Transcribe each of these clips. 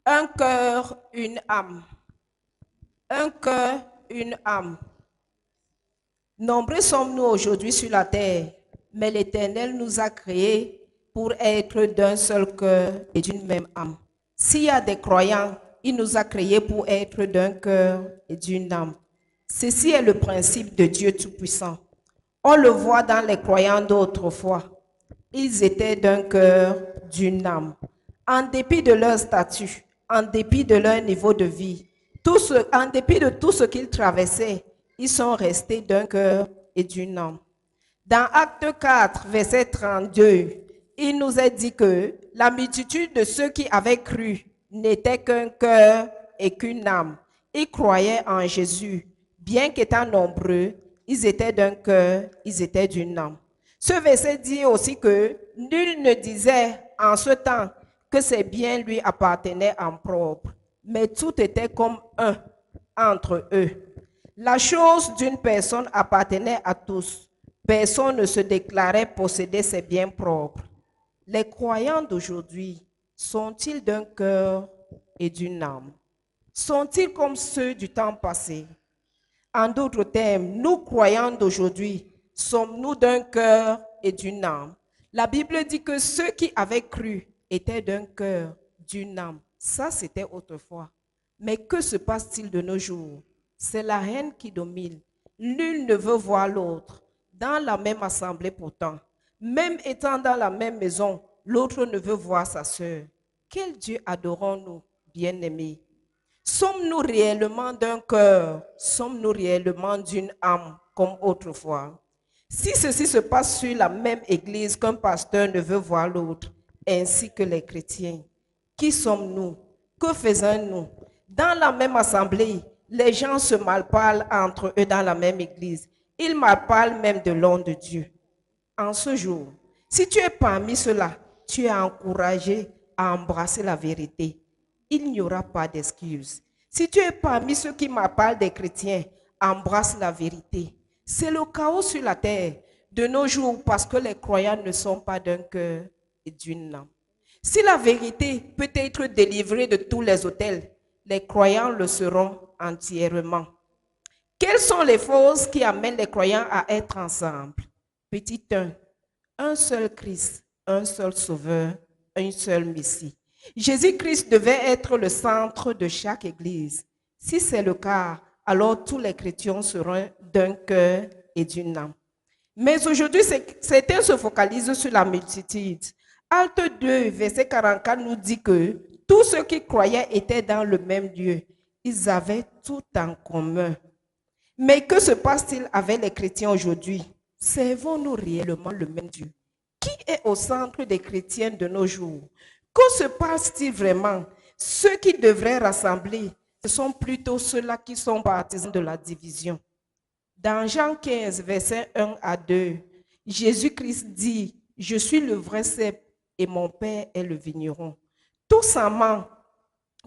Un cœur, une âme. Un cœur, une âme. Nombreux sommes-nous aujourd'hui sur la terre, mais l'Éternel nous a créés pour être d'un seul cœur et d'une même âme. S'il y a des croyants, il nous a créés pour être d'un cœur et d'une âme. Ceci est le principe de Dieu Tout-Puissant. On le voit dans les croyants d'autrefois. Ils étaient d'un cœur, d'une âme. En dépit de leur statut, en dépit de leur niveau de vie, en dépit de tout ce qu'ils traversaient, ils sont restés d'un cœur et d'une âme. Dans Acte 4, verset 32, il nous est dit que la multitude de ceux qui avaient cru n'était qu'un cœur et qu'une âme. Ils croyaient en Jésus. Bien qu'étant nombreux, ils étaient d'un cœur, ils étaient d'une âme. Ce verset dit aussi que nul ne disait en ce temps que ses biens lui appartenaient en propre, mais tout était comme un entre eux. La chose d'une personne appartenait à tous. Personne ne se déclarait posséder ses biens propres. Les croyants d'aujourd'hui sont-ils d'un cœur et d'une âme? Sont-ils comme ceux du temps passé? En d'autres termes, nous croyants d'aujourd'hui, sommes-nous d'un cœur et d'une âme? La Bible dit que ceux qui avaient cru étaient d'un cœur, d'une âme. Ça, c'était autrefois. Mais que se passe-t-il de nos jours? C'est la haine qui domine. Nul ne veut voir l'autre. Dans la même assemblée pourtant, même étant dans la même maison, l'autre ne veut voir sa sœur. Quel Dieu adorons-nous, bien-aimés? Sommes-nous réellement d'un cœur? Sommes-nous réellement d'une âme comme autrefois? Si ceci se passe sur la même église qu'un pasteur ne veut voir l'autre, ainsi que les chrétiens, qui sommes-nous? Que faisons-nous? Dans la même assemblée, les gens se malparlent entre eux dans la même église. Ils malparlent même de l'homme de Dieu. En ce jour, si tu es parmi ceux-là, tu es encouragé à embrasser la vérité. Il n'y aura pas d'excuses. Si tu es parmi ceux qui m'appellent des chrétiens, embrasse la vérité. C'est le chaos sur la terre de nos jours parce que les croyants ne sont pas d'un cœur et d'une âme. Si la vérité peut être délivrée de tous les autels, les croyants le seront entièrement. Quelles sont les forces qui amènent les croyants à être ensemble? Petit 1, un seul Christ, un seul Sauveur, un seul Messie. Jésus-Christ devait être le centre de chaque église. Si c'est le cas, alors tous les chrétiens seront d'un cœur et d'une âme. Mais aujourd'hui, certains se focalisent sur la multitude. Acte 2, verset 44 nous dit que tous ceux qui croyaient étaient dans le même lieu. Ils avaient tout en commun. Mais que se passe-t-il avec les chrétiens aujourd'hui? Servons-nous réellement le même Dieu? Qui est au centre des chrétiens de nos jours? Que se passe-t-il vraiment? Ceux qui devraient rassembler, ce sont plutôt ceux-là qui sont partisans de la division. Dans Jean 15, versets 1 à 2, Jésus-Christ dit, « Je suis le vrai cep et mon Père est le vigneron. Tout sarment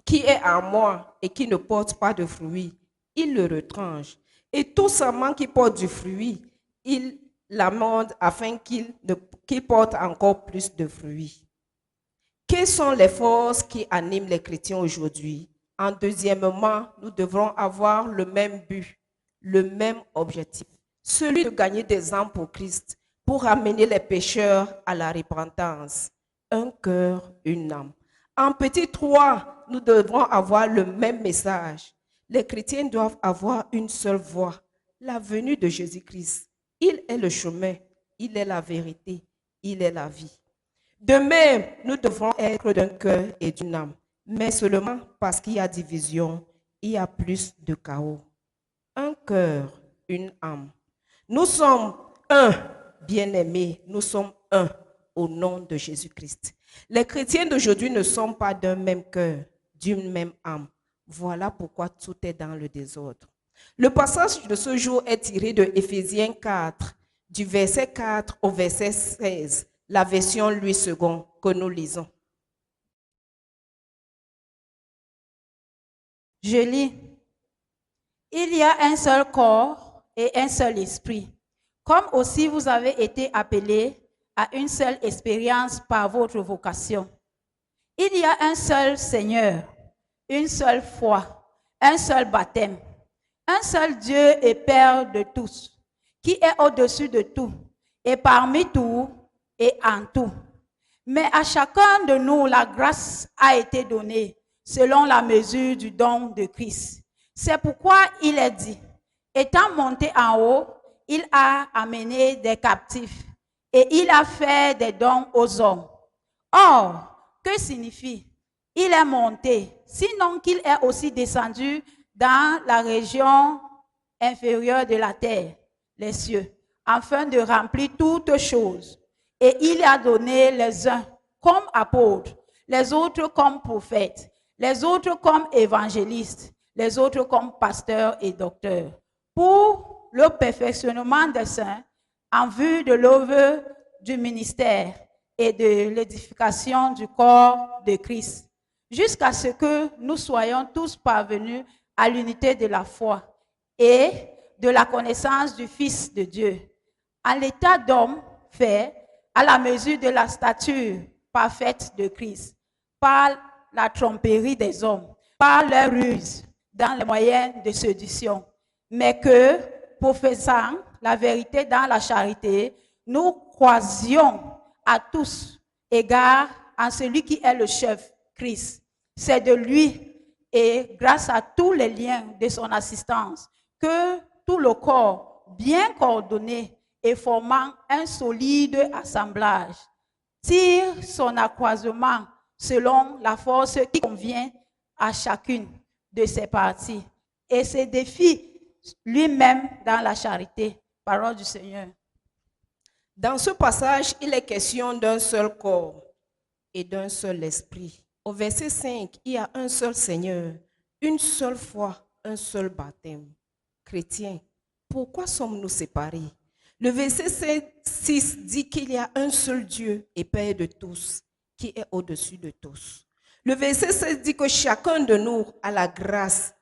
qui est en moi et qui ne porte pas de fruits, il le retranche. Et tout sarment qui porte du fruit, il l'amende afin qu'il porte encore plus de fruits. » Quelles sont les forces qui animent les chrétiens aujourd'hui? En deuxièmement, nous devrons avoir le même but, le même objectif, celui de gagner des âmes pour Christ, pour amener les pécheurs à la repentance. Un cœur, une âme. En petit 3, nous devrons avoir le même message. Les chrétiens doivent avoir une seule voix, la venue de Jésus-Christ. Il est le chemin, il est la vérité, il est la vie. De même, nous devrons être d'un cœur et d'une âme, mais seulement parce qu'il y a division, il y a plus de chaos. Un cœur, une âme. Nous sommes un, bien-aimés, nous sommes un au nom de Jésus-Christ. Les chrétiens d'aujourd'hui ne sont pas d'un même cœur, d'une même âme. Voilà pourquoi tout est dans le désordre. Le passage de ce jour est tiré de Éphésiens 4, du verset 4 au verset 16, la version Louis II que nous lisons. Je lis. Il y a un seul corps et un seul esprit, comme aussi vous avez été appelés à une seule expérience par votre vocation. Il y a un seul Seigneur, une seule foi, un seul baptême, un seul Dieu et Père de tous, qui est au-dessus de tout, et parmi tout, et en tout. Mais à chacun de nous, la grâce a été donnée selon la mesure du don de Christ. C'est pourquoi il est dit, étant monté en haut, il a amené des captifs et il a fait des dons aux hommes. Or, que signifie il est monté, sinon qu'il est aussi descendu dans la région inférieure de la terre, les cieux, afin de remplir toutes choses. Et il a donné les uns comme apôtres, les autres comme prophètes, les autres comme évangélistes, les autres comme pasteurs et docteurs, pour le perfectionnement des saints, en vue de l'œuvre du ministère et de l'édification du corps de Christ, jusqu'à ce que nous soyons tous parvenus à l'unité de la foi et de la connaissance du Fils de Dieu, à l'état d'homme fait à la mesure de la stature parfaite de Christ, par la tromperie des hommes, par leur ruse dans les moyens de séduction, mais que, professant la vérité dans la charité, nous croisions à tous égards en celui qui est le chef, Christ. C'est de lui et grâce à tous les liens de son assistance que tout le corps, bien coordonné et formant un solide assemblage, tire son accroissement selon la force qui convient à chacune de ses parties et se défie lui-même dans la charité. Parole du Seigneur. Dans ce passage, il est question d'un seul corps et d'un seul esprit. Au verset 5, il y a un seul Seigneur, une seule foi, un seul baptême. Chrétiens, pourquoi sommes-nous séparés? Le verset 6 dit qu'il y a un seul Dieu et Père de tous, qui est au-dessus de tous. Le verset 7 dit que chacun de nous a la grâce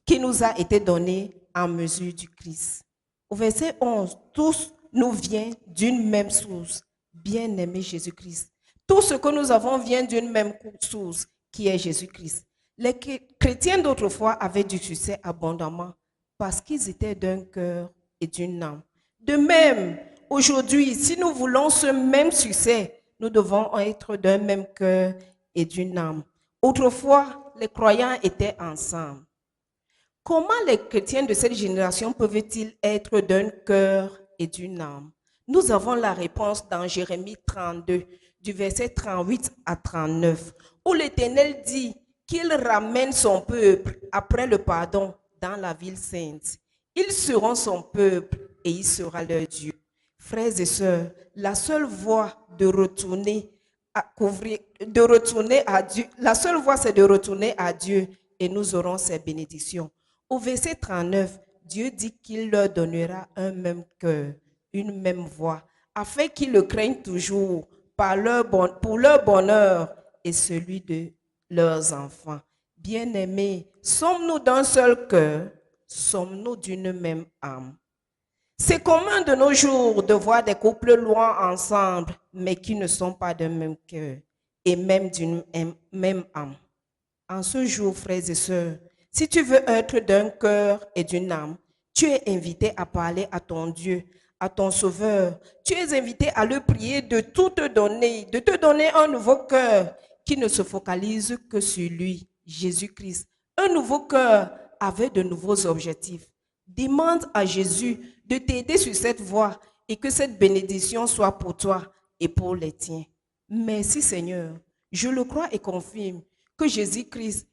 qui nous a été donnée en mesure du Christ. Au verset 11, tous nous viennent d'une même source, bien-aimé Jésus-Christ. Tout ce que nous avons vient d'une même source, qui est Jésus-Christ. Les chrétiens d'autrefois avaient du succès abondamment parce qu'ils étaient d'un cœur et d'une âme. De même, aujourd'hui, si nous voulons ce même succès, nous devons être d'un même cœur et d'une âme. Autrefois, les croyants étaient ensemble. Comment les chrétiens de cette génération peuvent-ils être d'un cœur et d'une âme? Nous avons la réponse dans Jérémie 32, du verset 38 à 39, où l'Éternel dit qu'il ramène son peuple après le pardon dans la ville sainte. Ils seront son peuple et il sera leur Dieu. Frères et sœurs, la seule voie de retourner à Dieu, la seule voie c'est de retourner à Dieu et nous aurons ses bénédictions. Au verset 39, Dieu dit qu'il leur donnera un même cœur, une même voix, afin qu'ils le craignent toujours pour leur bonheur et celui de leurs enfants. Bien-aimés, sommes-nous d'un seul cœur? Sommes-nous d'une même âme? C'est commun de nos jours de voir des couples loin ensemble, mais qui ne sont pas d'un même cœur et même d'une même âme. En ce jour, frères et sœurs, si tu veux être d'un cœur et d'une âme, tu es invité à parler à ton Dieu, à ton Sauveur. Tu es invité à le prier de tout te donner un nouveau cœur qui ne se focalise que sur lui, Jésus-Christ. Un nouveau cœur avec de nouveaux objectifs. Demande à Jésus de t'aider sur cette voie et que cette bénédiction soit pour toi et pour les tiens. Merci Seigneur. Je le crois et confirme que Jésus-Christ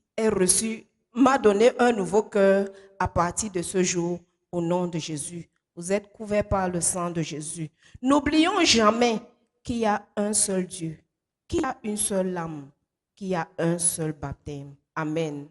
m'a donné un nouveau cœur à partir de ce jour au nom de Jésus. Vous êtes couverts par le sang de Jésus. N'oublions jamais qu'il y a un seul Dieu, qu'il y a une seule âme, qu'il y a un seul baptême. Amen.